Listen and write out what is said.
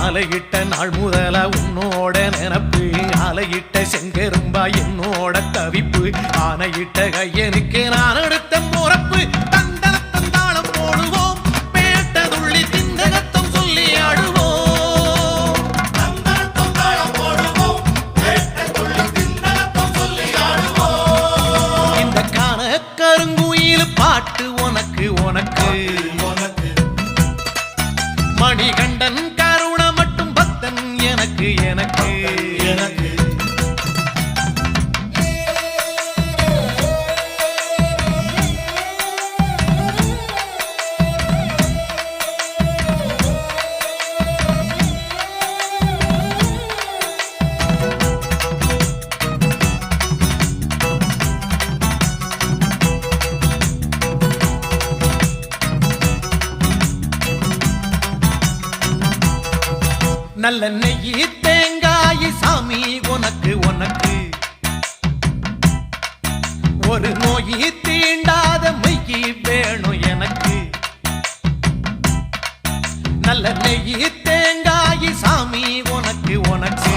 மாலையிட்ட நாள் முதல உன்னோட நினப்பு ஆலையிட்ட செங்கரும்பா என்னோட தவிப்பு ஆனையிட்ட கையனுக்கு நான் எடுத்த முறப்பு தந்தாளம் போடுவோம் பேட்டதுள்ளி திந்தகத்தம் சொல்லி ஆடுவோம் இந்த காண கருங்குயில் பாட்டு உனக்கு உனக்கு மணிகண்டன் கருண மட்டும் பக்தன் எனக்கு எனக்கு எனக்கு நல்ல நெய்யி தேங்காய் சாமி உனக்கு உனக்கு ஒரு நோயி தீண்டாத மெய்யி வேணும் எனக்கு நல்ல நெய்யி தேங்காய் சாமி உனக்கு உனக்கு